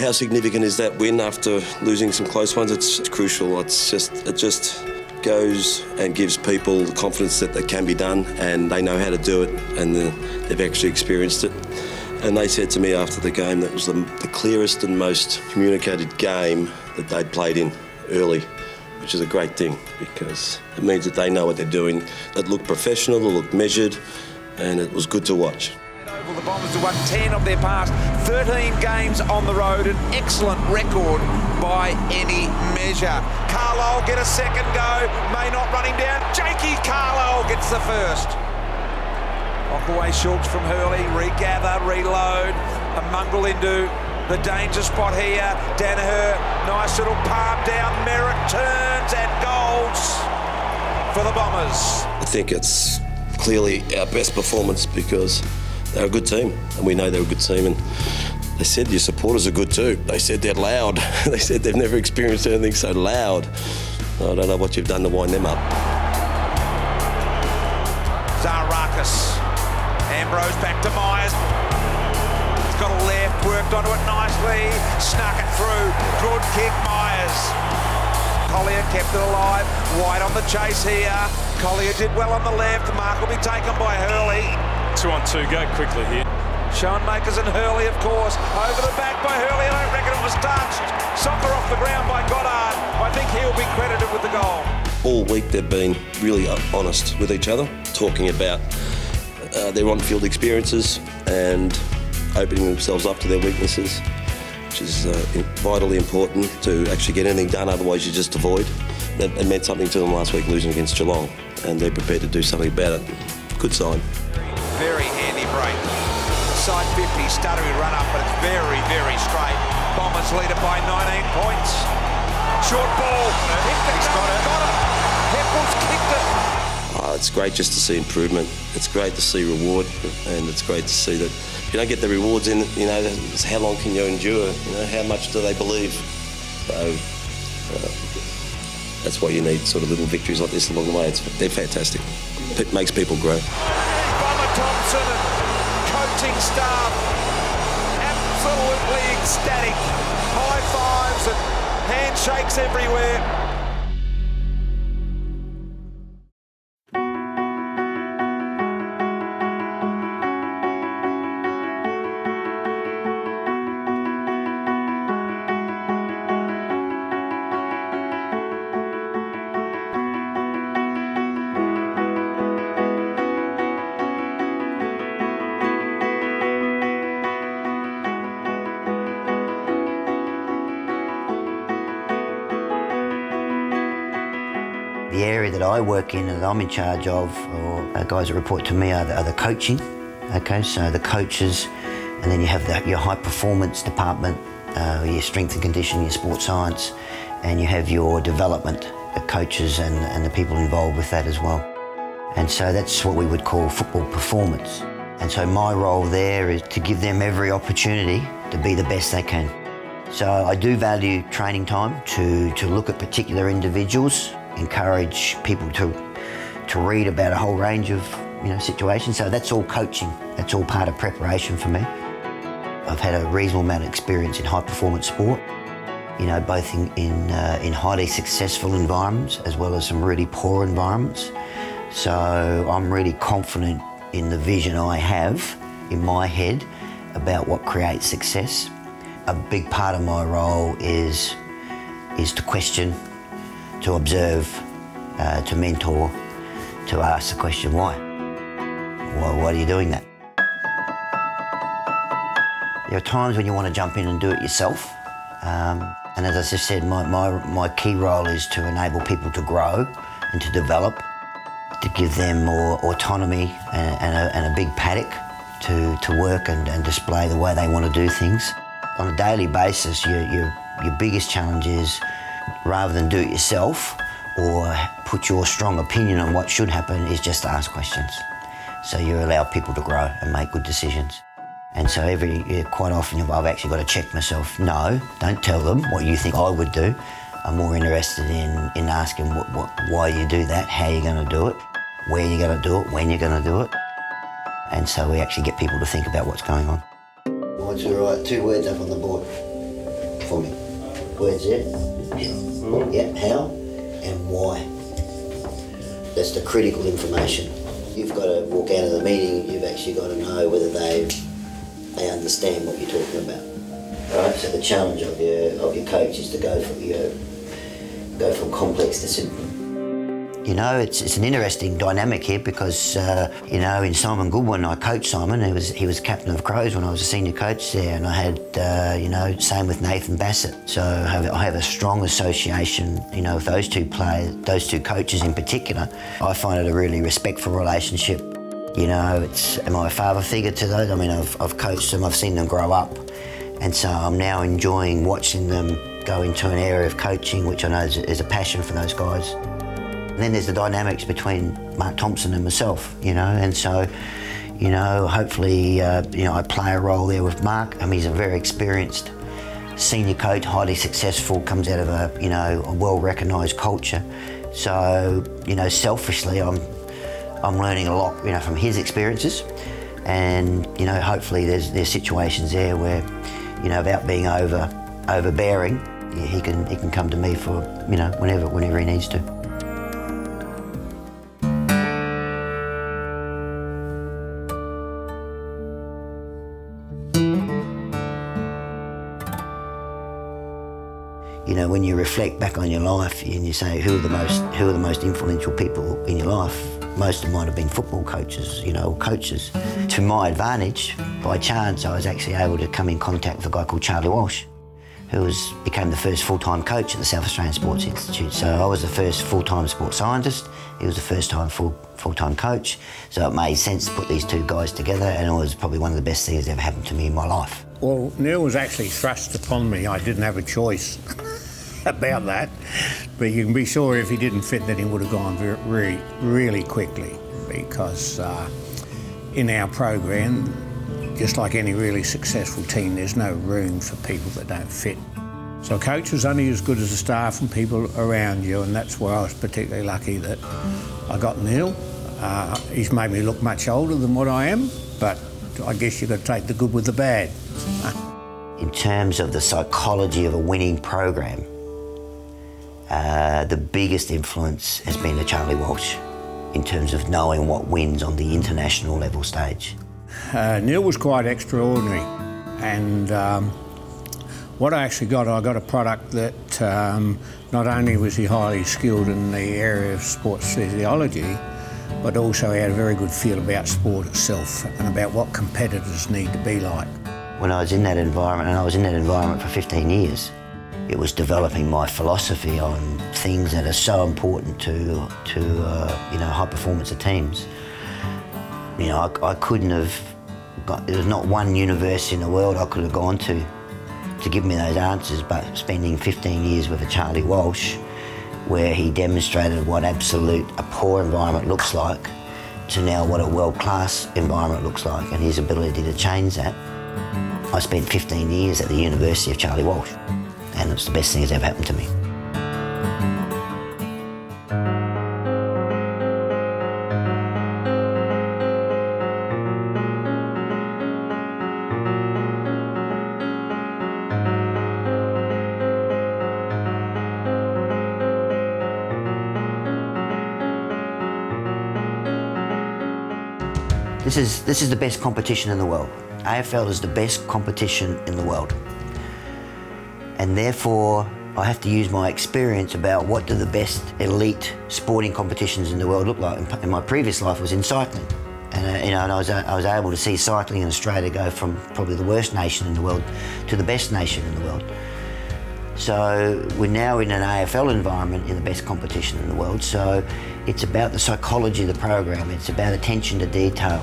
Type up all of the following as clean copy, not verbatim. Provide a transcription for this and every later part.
How significant is that win after losing some close ones? It's crucial. It just goes and gives people the confidence that it can be done, and they know how to do it, and they've actually experienced it. And they said to me after the game that it was the clearest and most communicated game that they'd played in early, which is a great thing because it means that they know what they're doing. It looked professional, it looked measured, and it was good to watch. The Bombers have won 10 of their past 13 games on the road, an excellent record by any measure. Carlisle get a second go, may not run him down. Jakey Carlisle gets the first. Knock away Schultz from Hurley, regather, reload, a mongrel into the danger spot here. Danaher, nice little palm down, Merritt turns and goals for the Bombers. I think it's clearly our best performance because they're a good team, and we know they're a good team. And they said your supporters are good too. They said they're loud. They said they've never experienced anything so loud. I don't know what you've done to wind them up. Zarakis, Ambrose back to Myers. He's got a left, worked onto it nicely, snuck it through. Good kick, Myers. Collier kept it alive. White on the chase here. Collier did well on the left. Mark will be taken by Hurley. 2-on-2, go quickly here. Schoenmakers and Hurley, of course. Over the back by Hurley. I don't reckon it was touched. Soccer off the ground by Goddard. I think he'll be credited with the goal. All week they've been really honest with each other, talking about their on-field experiences and opening themselves up to their weaknesses, which is vitally important to actually get anything done, otherwise you just avoid. It meant something to them last week losing against Geelong, and they're prepared to do something about it. Good sign. Very handy break. Side 50, stuttery run up, but it's very, very straight. Bombers lead it by 19 points. Short ball. He's got it. Heppel's kicked it. It's great just to see improvement. It's great to see reward, and it's great to see that if you don't get the rewards in, you know, how long can you endure? You know, how much do they believe? So that's why you need sort of little victories like this along the way. They're fantastic. It makes people grow. Thompson and coaching staff absolutely ecstatic. High fives and handshakes everywhere. The area that I work in and that I'm in charge of, or guys that report to me, are the coaching. Okay, so the coaches, and then you have your high performance department, your strength and conditioning, your sports science, and you have your development, the coaches and the people involved with that as well. And so that's what we would call football performance. And so my role there is to give them every opportunity to be the best they can. So I do value training time to look at particular individuals, encourage people to read about a whole range of situations. So that's all coaching. That's all part of preparation for me. I've had a reasonable amount of experience in high performance sport, both in highly successful environments as well as some really poor environments. So I'm really confident in the vision I have in my head about what creates success. A big part of my role is to question, to observe, to mentor, to ask the question, why? Why are you doing that? There are times when you want to jump in and do it yourself. And as I just said, my key role is to enable people to grow and to develop, to give them more autonomy and a big paddock to work and display the way they want to do things. On a daily basis, your biggest challenge is, rather than do it yourself or put your strong opinion on what should happen, is just to ask questions. So you allow people to grow and make good decisions. And so quite often I've actually got to check myself. No, don't tell them what you think I would do. I'm more interested in asking why you do that, how you're going to do it, where you're going to do it, when you're going to do it. And so we actually get people to think about what's going on. What's all right? 2 words up on the board. for me. Words there. Yeah, how and why. That's the critical information. You've got to walk out of the meeting, you've actually got to know whether they understand what you're talking about. Right? So the challenge of your coach is to go from complex to simple. You know, it's an interesting dynamic here because, you know, in Simon Goodwin, I coached Simon. He was captain of Crows when I was a senior coach there, and I had, you know, same with Nathan Bassett. So I have a strong association, you know, with those two players, those two coaches in particular. I find it a really respectful relationship. You know, am I a father figure to those? I mean, I've coached them, I've seen them grow up, and so I'm now enjoying watching them go into an area of coaching, which I know is a passion for those guys. And then there's the dynamics between Mark Thompson and myself, you know, and so, you know, hopefully, you know, I play a role there with Mark. I mean, he's a very experienced senior coach, highly successful, comes out of a, you know, a well-recognised culture. So, you know, selfishly, I'm learning a lot, you know, from his experiences, and, you know, hopefully there's situations there where, you know, without being overbearing, yeah, he can come to me for, you know, whenever he needs to. You know, when you reflect back on your life and you say who are the most influential people in your life, most of mine have been football coaches, you know, coaches. To my advantage, by chance, I was actually able to come in contact with a guy called Charlie Walsh, who became the first full-time coach at the South Australian Sports Institute. So I was the first full-time sports scientist, he was the first time full-time coach, so it made sense to put these two guys together, and it was probably one of the best things that ever happened to me in my life. Well, Neil was actually thrust upon me. I didn't have a choice about that, but you can be sure if he didn't fit, then he would have gone really quickly, because in our program, just like any really successful team, there's no room for people that don't fit. So a coach is only as good as the staff and people around you, and that's where I was particularly lucky that I got Neil. He's made me look much older than what I am, but I guess you've got to take the good with the bad. In terms of the psychology of a winning program, the biggest influence has been to Charlie Walsh in terms of knowing what wins on the international level stage. Neil was quite extraordinary, and what I got a product that not only was he highly skilled in the area of sports physiology, but also he had a very good feel about sport itself and about what competitors need to be like. When I was in that environment, and I was in that environment for 15 years, it was developing my philosophy on things that are so important to you know, high performance of teams. You know, I couldn't have there was not one university in the world I could have gone to give me those answers, but spending 15 years with a Charlie Walsh, where he demonstrated what a poor environment looks like to now what a world-class environment looks like, and his ability to change that. I spent 15 years at the University of Charlie Walsh, and it's the best thing that's ever happened to me. This is the best competition in the world. AFL is the best competition in the world. And therefore, I have to use my experience about what do the best elite sporting competitions in the world look like. In my previous life was in cycling. And, you know, and I was able to see cycling in Australia go from probably the worst nation in the world to the best nation in the world. So we're now in an AFL environment in the best competition in the world. So it's about the psychology of the program. It's about attention to detail.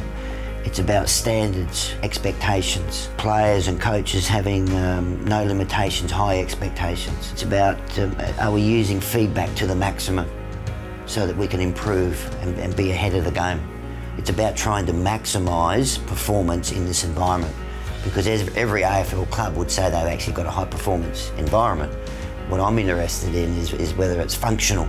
It's about standards, expectations, players and coaches having no limitations, high expectations. It's about are we using feedback to the maximum so that we can improve and be ahead of the game. It's about trying to maximise performance in this environment, because every AFL club would say they've actually got a high performance environment. What I'm interested in is whether it's functional.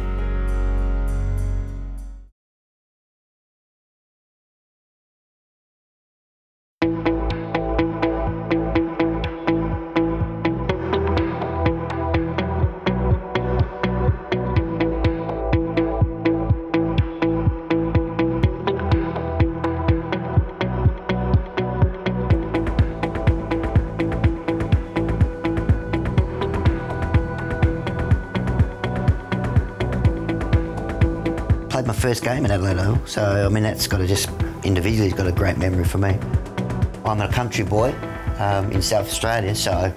first game in Adelaide Oval, so I mean that's got to just individually got a great memory for me. I'm a country boy in South Australia, so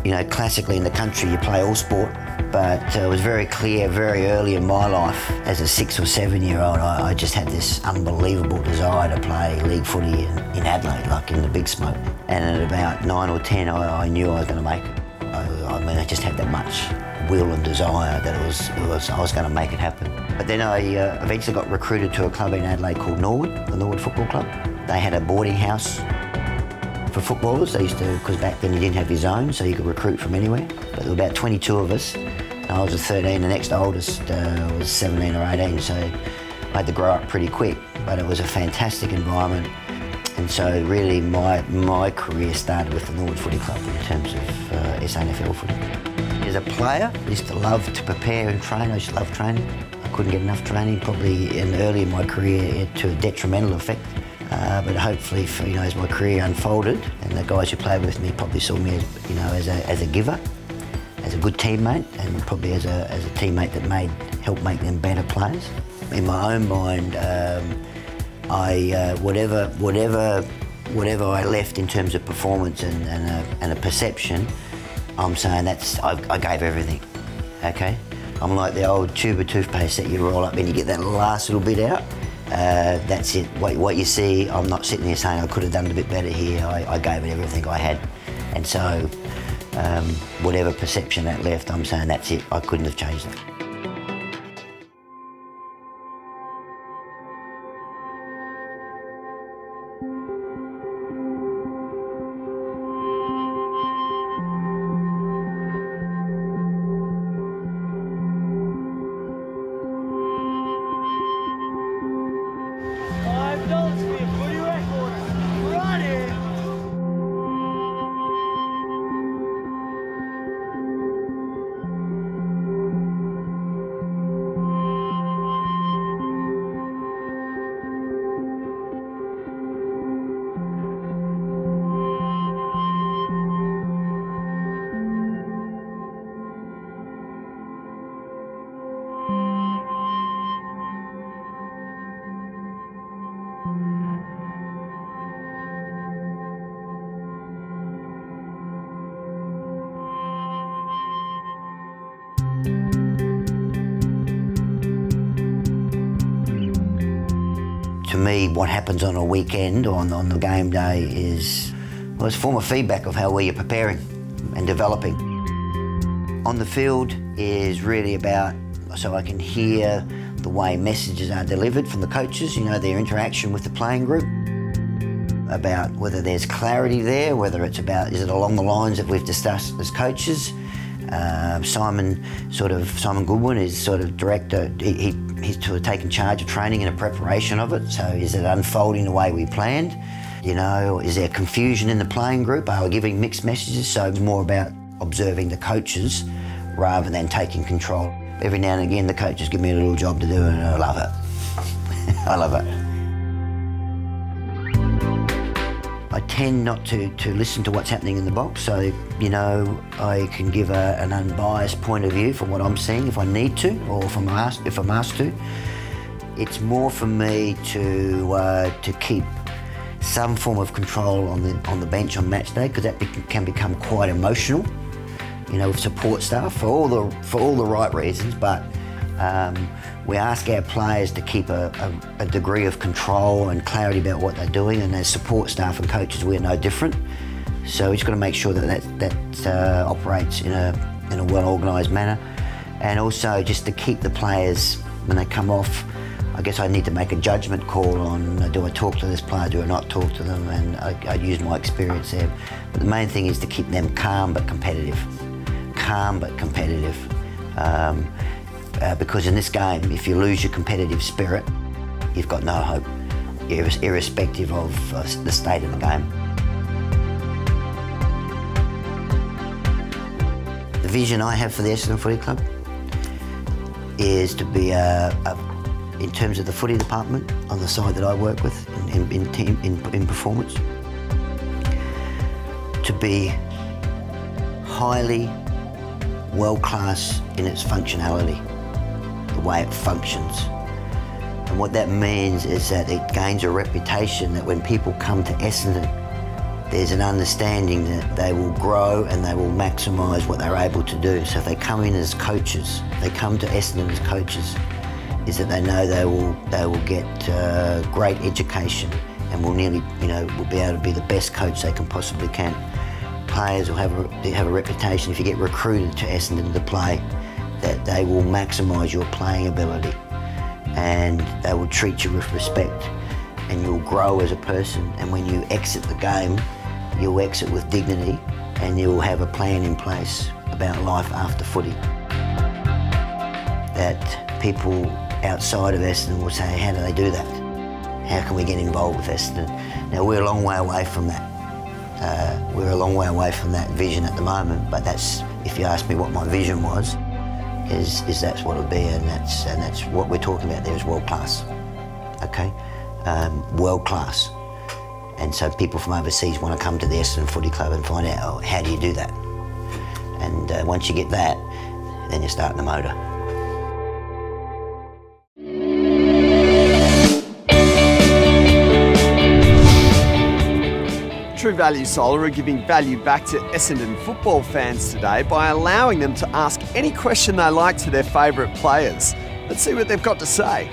you know classically in the country you play all sport, but it was very clear very early in my life as a 6 or 7 year old I just had this unbelievable desire to play league footy in Adelaide, like in the big smoke. And at about 9 or 10 I knew I was going to make it. I mean I just had that much will and desire that I was going to make it happen. But then I eventually got recruited to a club in Adelaide called Norwood, the Norwood Football Club. They had a boarding house for footballers. They used to, because back then you didn't have your zone, so you could recruit from anywhere. But there were about 22 of us. And I was a 13, the next oldest was 17 or 18, so I had to grow up pretty quick. But it was a fantastic environment. And so really my career started with the Norwood Footy Club in terms of SANFL footy. As a player, I used to love to prepare and train. I used to love training. I couldn't get enough training, probably early in my career to a detrimental effect. But hopefully, as my career unfolded, and the guys who played with me probably saw me as a giver, as a good teammate, and probably as a teammate that helped make them better players. In my own mind, whatever I left in terms of performance and a perception, I'm saying I gave everything, okay? I'm like the old tube of toothpaste that you roll up and you get that last little bit out. That's it. What you see, I'm not sitting here saying I could have done it a bit better here. I gave it everything I had. And so whatever perception that left, I'm saying that's it. I couldn't have changed it. To me, what happens on a weekend or on the game day is, well, it's a form of feedback of how well you're preparing and developing. On the field is really about, so I can hear the way messages are delivered from the coaches, their interaction with the playing group, about whether there's clarity there, whether it's about, is it along the lines that we've discussed as coaches. Simon Goodwin is sort of director, he's sort of taken charge of training and a preparation of it. So is it unfolding the way we planned? Is there confusion in the playing group? Are we giving mixed messages? So it's more about observing the coaches rather than taking control. Every now and again the coaches give me a little job to do and I love it. I love it. I tend not to listen to what's happening in the box, so, I can give an unbiased point of view from what I'm seeing if I need to, or if I'm asked to. It's more for me to keep some form of control on the bench on match day, because that can become quite emotional, with support staff for all the right reasons, but we ask our players to keep a degree of control and clarity about what they're doing, and as support staff and coaches we're no different. So we've just got to make sure that operates in a well-organised manner, and also just to keep the players, when they come off, I guess I need to make a judgment call on, do I talk to this player, do I not talk to them, and I use my experience there. But the main thing is to keep them calm but competitive. Calm but competitive. Because in this game, if you lose your competitive spirit, you've got no hope, irrespective of the state of the game. The vision I have for the Essendon Footy Club is to be, in terms of the footy department, on the side that I work with in performance, to be highly world-class in its functionality, the way it functions. And what that means is that it gains a reputation that when people come to Essendon, there's an understanding that they will grow and they will maximise what they're able to do. So if they come in as coaches, they come to Essendon as coaches, is that they know they will get great education and will nearly, will be able to be the best coach they can possibly can. Players will have a reputation, if you get recruited to Essendon to play, that they will maximise your playing ability and they will treat you with respect and you'll grow as a person, and when you exit the game, you'll exit with dignity and you'll have a plan in place about life after footy. That people outside of Essendon will say, how do they do that? How can we get involved with Essendon? Now, we're a long way away from that. We're a long way away from that vision at the moment, but that's, if you ask me what my vision was, is that's what it'll be, and that's what we're talking about there is world class, okay? World class. And so people from overseas want to come to the Essendon Footy Club and find out, oh, how do you do that? And once you get that, then you're starting the motor. True Value Solar are giving value back to Essendon football fans today by allowing them to ask any question they like to their favourite players. Let's see what they've got to say.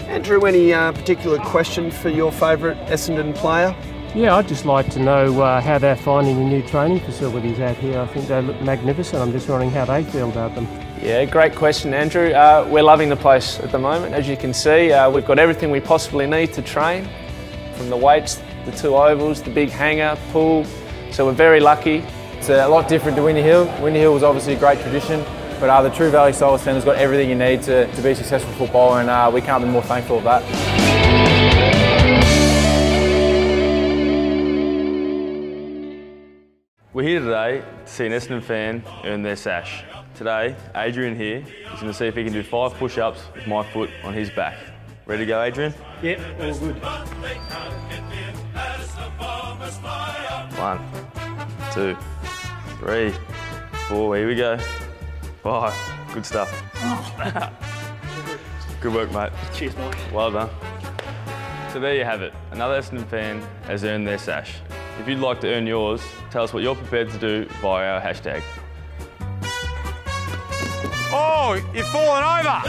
Andrew, any particular question for your favourite Essendon player? Yeah, I'd just like to know how they're finding the new training facilities out here. I think they look magnificent. I'm just wondering how they feel about them. Yeah, great question, Andrew. We're loving the place at the moment. As you can see, we've got everything we possibly need to train, from the weights, the 2 ovals, the big hangar, pool. So we're very lucky. It's a lot different to Windy Hill. Windy Hill was obviously a great tradition, but the True Value Solar Centre's got everything you need to be a successful footballer, and we can't be more thankful of that. We're here today to see an Essendon fan earn their sash. Today, Adrian here is going to see if he can do 5 push-ups with my foot on his back. Ready to go, Adrian? Yep, all good. 1, 2, 3, 4, here we go. 5, good stuff. Good work, mate. Cheers, Mike. Well done. So there you have it. Another Essendon fan has earned their sash. If you'd like to earn yours, tell us what you're prepared to do via our hashtag. Oh, you've fallen over.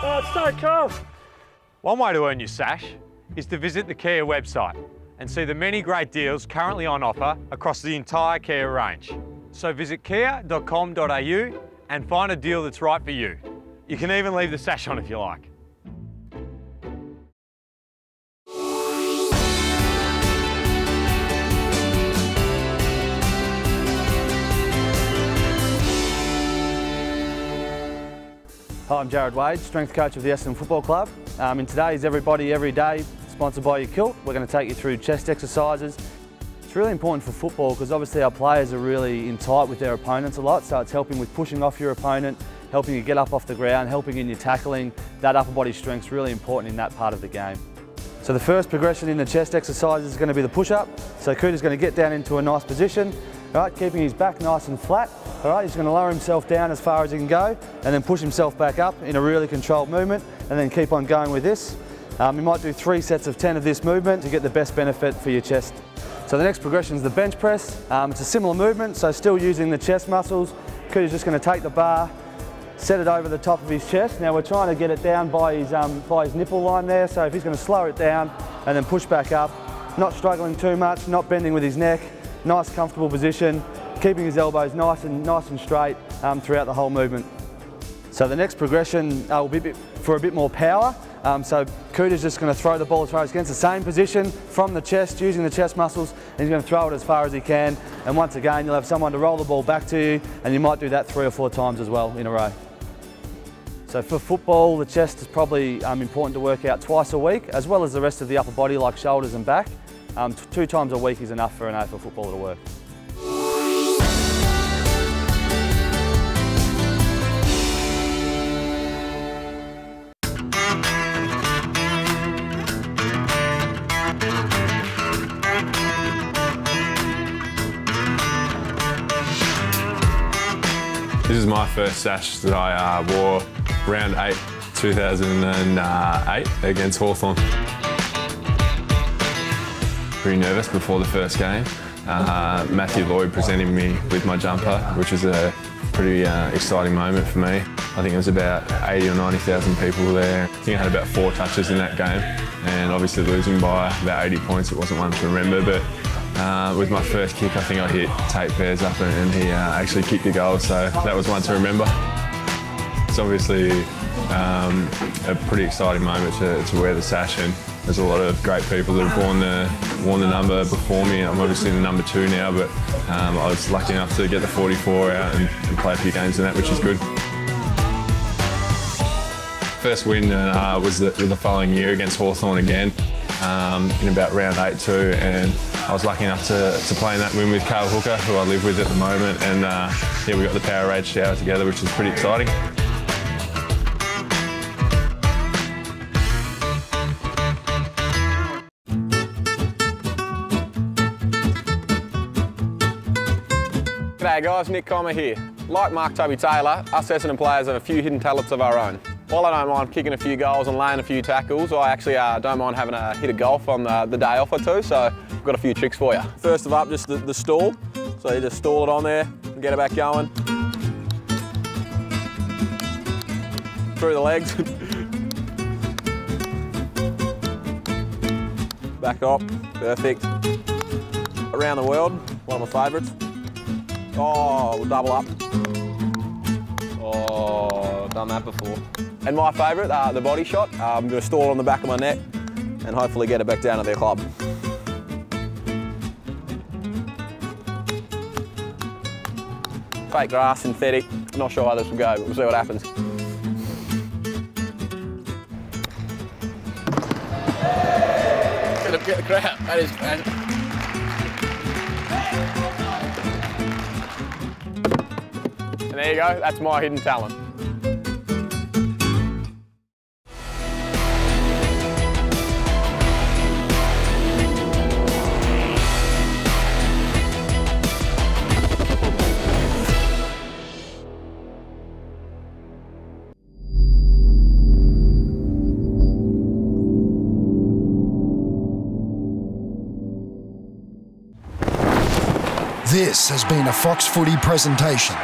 Oh, it's so cold. One way to earn your sash is to visit the Kia website and see the many great deals currently on offer across the entire Kia range. So visit kia.com.au and find a deal that's right for you. You can even leave the sash on if you like. Hi, I'm Jared Wade, strength coach of the Essendon Football Club. In today's Everybody Every Day, sponsored by your kilt, we're going to take you through chest exercises. It's really important for football because obviously our players are really in tight with their opponents a lot, so it's helping with pushing off your opponent, helping you get up off the ground, helping in your tackling. That upper body strength is really important in that part of the game. So the first progression in the chest exercise is going to be the push-up. So Cooter's going to get down into a nice position, all right, keeping his back nice and flat. All right, he's going to lower himself down as far as he can go and then push himself back up in a really controlled movement and then keep on going with this. You might do 3 sets of 10 of this movement to get the best benefit for your chest. So the next progression is the bench press. It's a similar movement, so still using the chest muscles. Cooter's just going to take the bar, set it over the top of his chest. Now we're trying to get it down by his nipple line there, so if he's going to slow it down and then push back up, not struggling too much, not bending with his neck, nice comfortable position, keeping his elbows nice and straight throughout the whole movement. So the next progression will be for a bit more power. So Cooter's just going to throw the ball as far as he can. It's the same position from the chest, using the chest muscles, and he's going to throw it as far as he can. And once again, you'll have someone to roll the ball back to you, and you might do that 3 or 4 times as well in a row. So for football, the chest is probably important to work out twice a week, as well as the rest of the upper body like shoulders and back. 2 times a week is enough for an AFL footballer to work. my first sash that I wore round 8, 2008 against Hawthorn. Pretty nervous before the first game. Matthew Lloyd presented me with my jumper, which was a pretty exciting moment for me. I think it was about 80 or 90,000 people there. I think I had about 4 touches in that game, and obviously losing by about 80 points, it wasn't one to remember, but with my first kick, I think I hit Tate Bears up and he actually kicked the goal, so that was one to remember. It's obviously a pretty exciting moment to wear the sash, and there's a lot of great people that have worn the number before me. I'm obviously the number 2 now, but I was lucky enough to get the 44 out and play a few games in that, which is good. First win was the following year against Hawthorn again, in about round 8 too, and I was lucky enough to play in that win with Carl Hooker, who I live with at the moment, and yeah, we got the Powerade shower together, which was pretty exciting. G'day guys, Nick Comer here. Like Mark Tubby Taylor, us Essendon players have a few hidden talents of our own. While I don't mind kicking a few goals and laying a few tackles, I actually don't mind having a hit of golf on the day off or two, so I've got a few tricks for you. First of all, just the stall. So you just stall it on there and get it back going. Through the legs. Back up, perfect. Around the world, one of my favourites. Oh, we'll double up. Oh, done that before. And my favourite, the body shot. I'm going to stall it on the back of my neck and hopefully get it back down to their club. Fake grass, synthetic. Not sure how this will go, but we'll see what happens. Get the crap. That is. And there you go, that's my hidden talent. This has been a Fox Footy presentation.